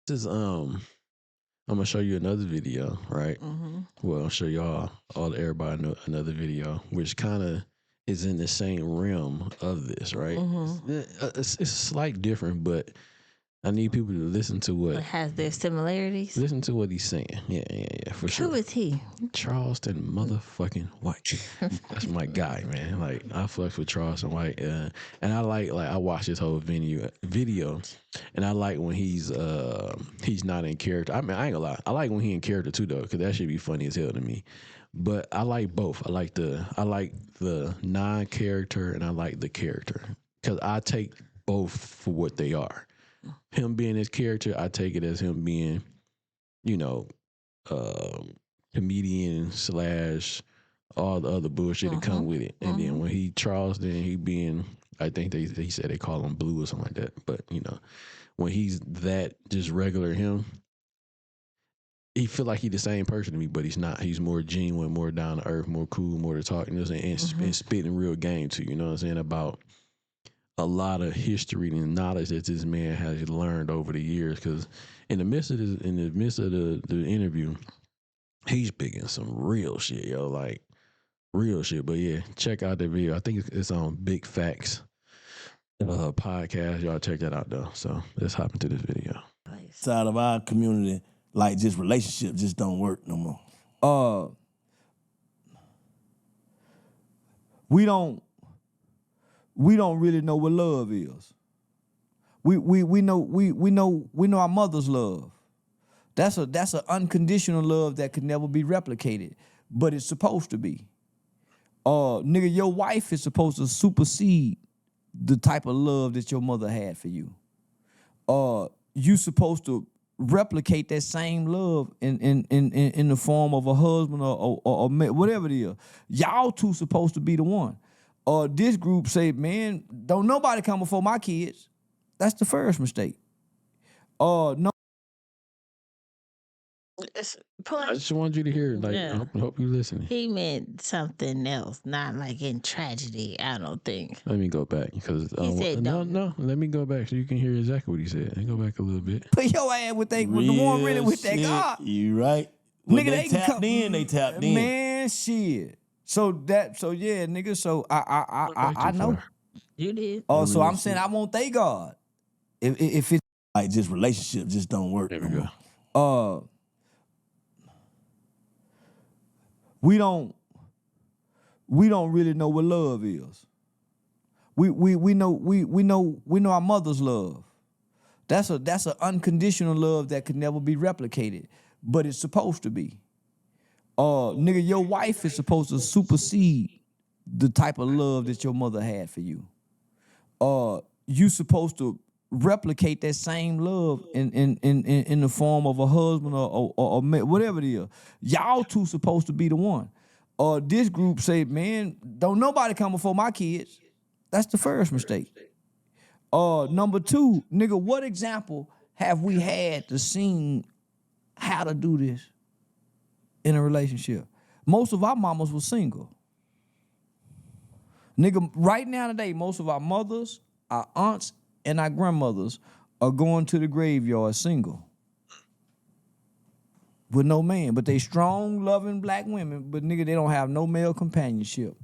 This is I'm gonna show you another video, right? Mm-hmm. Well, I'll show y'all all everybody another video, which kind of is in the same realm of this, right? Mm-hmm. It's slight different, but I need people to listen to But has their similarities? he's saying. Yeah, for Who sure. is he? Charleston motherfucking White. That's my guy, man. Like I flex with Charleston White, and I like I watched this whole video, and I like when he's not in character. I mean, I ain't gonna lie, I like when he in character too though, because that should be funny as hell to me. But I like both. I like the non-character, and I like the character because I take both for what they are. Him being his character, I take it as him being, you know, um, comedian slash all the other bullshit that Mm-hmm. come with it. And then when he Charleston, he being, I think he said they call him blue or something like that. But when he's that just regular him, he feel like he the same person to me, but he's not. He's more genuine, more down to earth, more cool, more to talk. You know what I'm saying? And spitting real game too. You know what I'm saying about a lot of history and knowledge that this man has learned over the years. Because in the midst of the interview, he's picking some real shit, yo, like real shit. But yeah, check out the video. I think it's on Big Facts podcast. Y'all check that out though. So let's hop into this video. Side of our community, like just relationships just don't work no more. Uh, we don't really know what love is. We know our mother's love. That's an unconditional love that could never be replicated, but it's supposed to be. Nigga, your wife is supposed to supersede the type of love that your mother had for you. You supposed to replicate that same love in the form of a husband or whatever it is. Y'all two supposed to be the one. This group say, man, don't nobody come before my kids. That's the first mistake. No. I just want you to hear, like, Yeah. I hope you listening. He meant something else, not like in tragedy, I don't think. Let me go back because He said no. Let me go back so you can hear exactly what he said. Let me go back a little bit. Put your ass with the one really with that God. You right. When Nigga, they tapped in, they tapped in. Man, shit. So yeah, nigga. So I know. Far. You did. So I'm saying I want they God. If it's Like just relationships just don't work. There we no go. more. we don't really know what love is. We know our mother's love. That's an unconditional love that could never be replicated, but it's supposed to be. Nigga, your wife is supposed to supersede the type of love that your mother had for you. You supposed to replicate that same love in the form of a husband or whatever it is. Y'all two supposed to be the one. This group say, man, don't nobody come before my kids. That's the first mistake. Number two, nigga, what example have we had to see how to do this in a relationship? Most of our mamas were single. Nigga, right now today, most of our mothers, our aunts, and our grandmothers are going to the graveyard single. With no man. But they strong, loving black women, but nigga, they don't have no male companionship.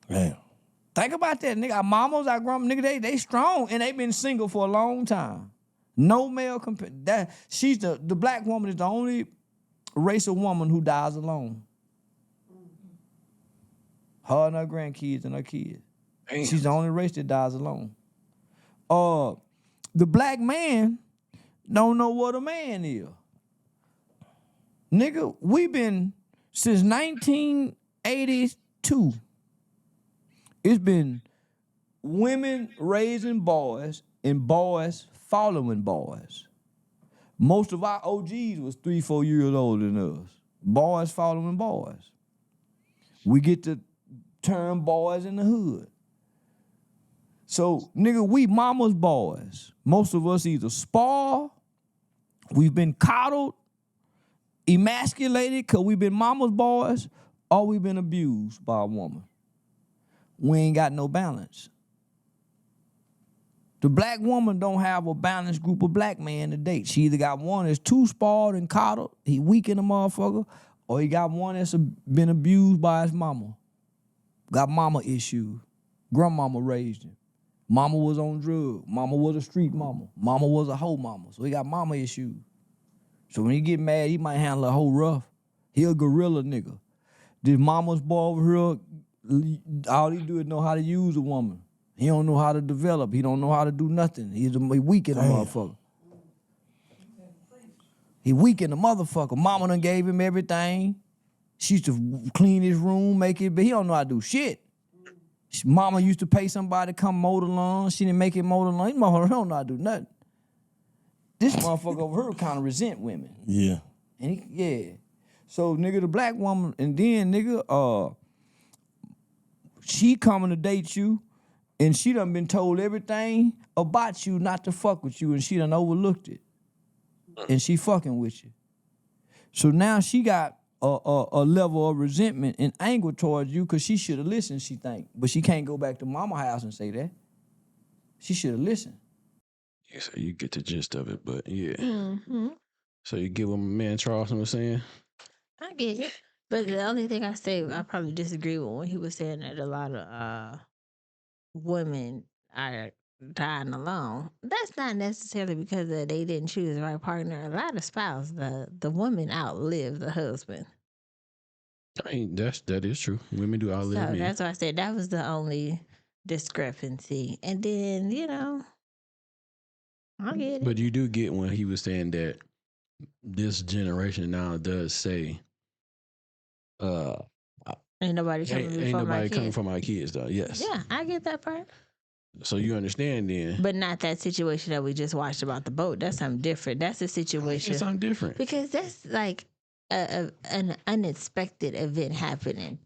Damn. Think about that, nigga. Our mamas, our grandma, nigga, they strong and they been single for a long time. No male she's the black woman is the only race of woman who dies alone. Her and her grandkids and her kids. Damn. She's the only race that dies alone. The black man don't know what a man is. Nigga, we been since 1982. It's been women raising boys and boys following boys. Most of our OGs was 3-4 years older than us. Boys following boys. We get to turn boys in the hood. So, nigga, we mama's boys. Most of us either spar, we've been coddled, emasculated because we've been mama's boys, or we've been abused by a woman. We ain't got no balance. The black woman don't have a balanced group of black men to date. She either got one that's too spoiled and coddled, he weak in the motherfucker, or he got one that's been abused by his mama. Got mama issues. Grandmama raised him. Mama was on drugs. Mama was a street mama. Mama was a hoe mama. So he got mama issues. So when he get mad, he might handle a hoe rough. He a gorilla nigga. This mama's boy over here, all he do is know how to use a woman. He don't know how to develop. He don't know how to do nothing. He weak in the motherfucker. He weak in the motherfucker. Mama done gave him everything. She used to clean his room, make it, but he don't know how to do shit. Mama used to pay somebody to come mow the lawn. She didn't make it mow the lawn. This motherfucker don't know how to do nothing. This motherfucker over here kind of resent women. Yeah. And so nigga, the black woman, and then nigga, she coming to date you, and she done been told everything about you not to fuck with you, and she done overlooked it. And she fucking with you. So now she got a level of resentment and anger towards you because she should have listened, she think. But she can't go back to mama house and say that. She should have listened. Yeah, so you get the gist of it, but yeah. Mm-hmm. So you get what my man Charleston was saying? I get it. But the only thing I say, I probably disagree with when he was saying that a lot of women are dying alone. That's not necessarily because they didn't choose the right partner. A lot of spouses, the woman outlive the husband. I mean, that is true. Women do outlive So men. that's why I said that was the only discrepancy. And then, I get it. But you do get when he was saying that this generation now does say, Ain't nobody coming ain't before my nobody coming kids. for my kids though. Yes. Yeah, I get that part. So you understand then? But not that situation that we just watched about the boat. That's something different. That's a situation. It's something different. Because that's like an unexpected event happening.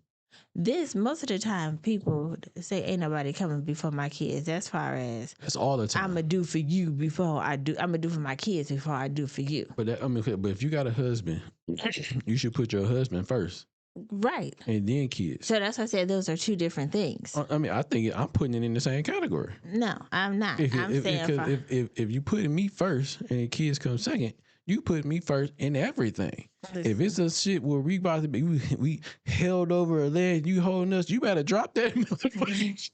This, most of the time, people say, ain't nobody coming before my kids. As far as, That's all the time. I'm going to do for you before I do. I'm going to do for my kids before I do for you. But but if you got a husband, you should put your husband first. Right. And then kids. So that's why I said those are two different things. I mean, I think I'm putting it in the same category. No, I'm not. I'm saying if you put me first and the kids come second, you put me first in everything. Listen. If it's a shit where we about to be, we held over a leg, you holding us, you better drop that motherfucker.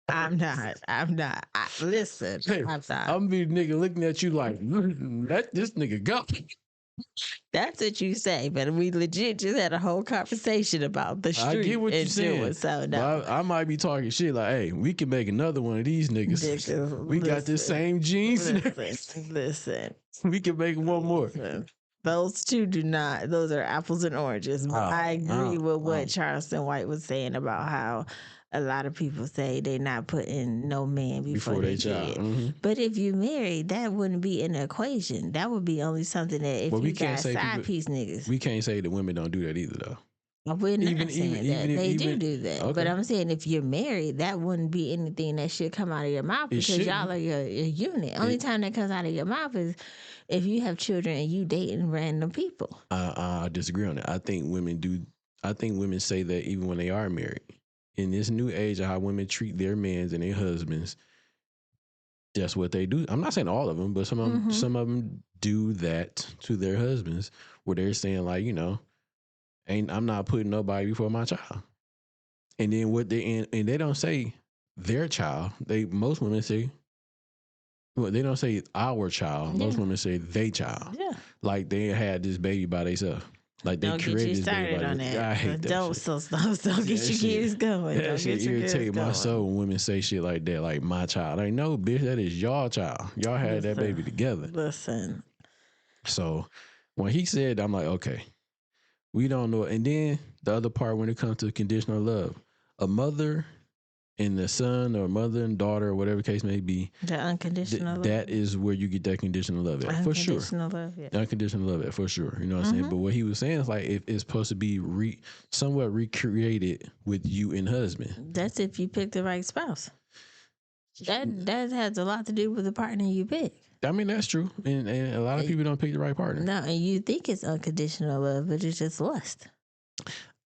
I'm not. Listen, Hey, I'm not. I'm be nigga looking at you like, let this nigga go. That's what you say, but we legit just had a whole conversation about the street. I get what you're saying. So But no. I might be talking shit like, hey, we can make another one of these niggas. We got the same jeans. Listen. We can make one more. Listen. Those two do not. Those are apples and oranges. I agree with what Charleston White was saying about how a lot of people say they not putting no man before they child. kid. Mm-hmm. But if you married, that wouldn't be in the equation. That would be only something that if you got side piece niggas. We can't say that women don't do that either, though. We're not saying that. They do that. Okay. But I'm saying if you're married, that wouldn't be anything that should come out of your mouth because y'all are your unit. Only time that comes out of your mouth is if you have children and you dating random people. I disagree on that. I think women say that even when they are married. In this new age of how women treat their men and their husbands, that's what they do. I'm not saying all of them, but some of them do that to their husbands, where they're saying like, I'm not putting nobody before my child. And then and they don't say their child. Most women say, well, they don't say our child. Most women say they child. Yeah. Like they had this baby by themselves. Like they don't created get you this baby started by on themselves. that. I hate that Don't shit. get your kids going. That Don't shit get your kids irritate my going. soul when women say shit like that, like my child. Like, no, bitch, that is your child. Y'all had that baby together. Listen. So when he said, I'm like, okay, we don't know. And then the other part when it comes to conditional love, a mother and the son or mother and daughter or whatever case may be, the unconditional love. That is where you get that conditional love at, for sure. Unconditional love, yeah. Unconditional love at, for sure. You know what I'm saying? But what he was saying is like it's supposed to be somewhat recreated with you and husband. That's if you pick the right spouse. That has a lot to do with the partner you pick. I mean, that's true. And a lot of people don't pick the right partner. No, and you think it's unconditional love, but it's just lust.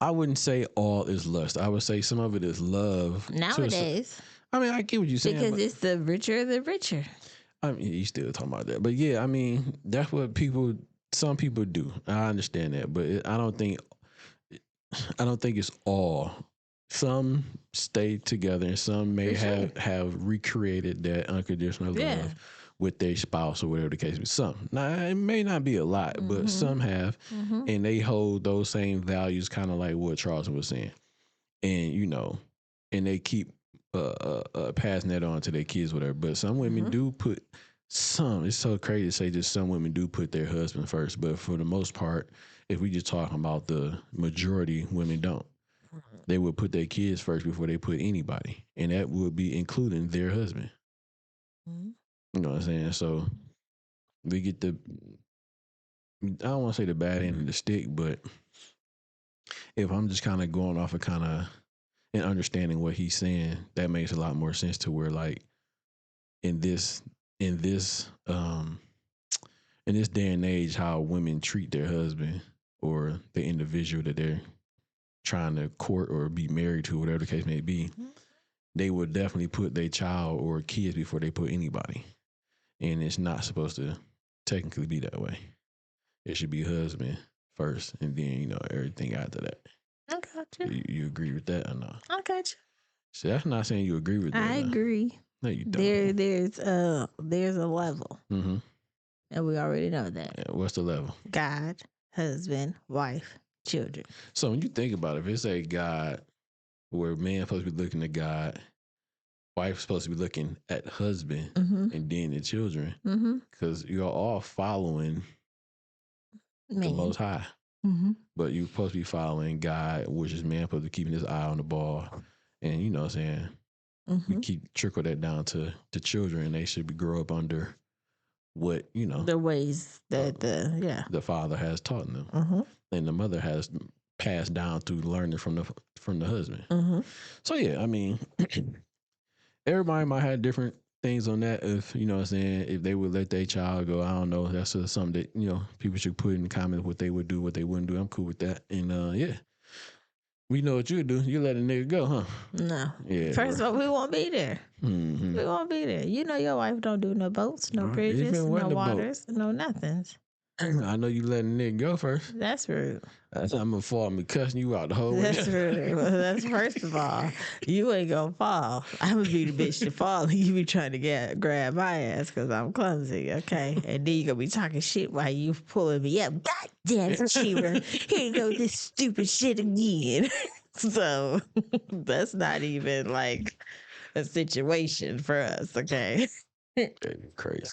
I wouldn't say all is lust. I would say some of it is love. Nowadays. I mean, I get what you're saying. Because but, it's the richer, the richer. I mean, you still talking about that. But yeah, I mean, that's what some people do. I understand that. But I don't think it's all. Some stay together and some may For sure. have recreated that unconditional Yeah. love with their spouse or whatever the case may be. Some. Now, it may not be a lot, but some have. Mm-hmm. And they hold those same values, kind of like what Charleston was saying. And, and they keep passing that on to their kids, whatever. But some women do put it's so crazy to say just some women do put their husband first. But for the most part, if we just talking about the majority, women don't. They would put their kids first before they put anybody. And that would be including their husband. Mhm. You know what I'm saying? So we get I don't want to say the bad end of the stick, but if I'm just kind of going off of and understanding what he's saying, that makes a lot more sense to where like in this in this day and age, how women treat their husband or the individual that they're trying to court or be married to, whatever the case may be, they would definitely put their child or kids before they put anybody. And it's not supposed to technically be that way. It should be husband first and then, everything after that. I got you. You agree with that or not? I got you. So that's not saying you agree with that. I agree. No, you don't. There's a level, Mm-hmm. and we already know that. Yeah, what's the level? God, husband, wife, children. So when you think about it, if it's a God where man's supposed to be looking at God, wife's supposed to be looking at husband Mm-hmm. and then the children, Mm-hmm. because you're all following the Most High. Mm-hmm. But you're supposed to be following God, which is man supposed to be keeping his eye on the ball. And you know what I'm saying? Mm-hmm. We keep trickle that down to the children. They should be grow up under what, The ways that the father has taught them. Mm-hmm. And the mother has passed down through learning from the husband. Mm-hmm. So yeah, I mean, everybody might have different things on that. If you know what I'm saying, if they would let their child go, I don't know. That's just something that people should put in the comments what they would do, what they wouldn't do. I'm cool with that. And yeah, we know what you do. You let a nigga go, huh? No. Yeah. First of all, we won't be there. Mm-hmm. We won't be there. You know your wife don't do no boats, no Right. bridges, Even when no the boat. waters, no nothings. I know you letting a nigga go first. That's rude. I'm gonna fall me cussing you out the whole way. That's rude. Well, that's first of all. You ain't gonna fall. I'm gonna be the bitch to fall, and you be trying to grab my ass because I'm clumsy, okay? And then you gonna be talking shit while you pulling me up. God damn it, Shira. Here you go, this stupid shit again. So that's not even like a situation for us, okay? Crazy.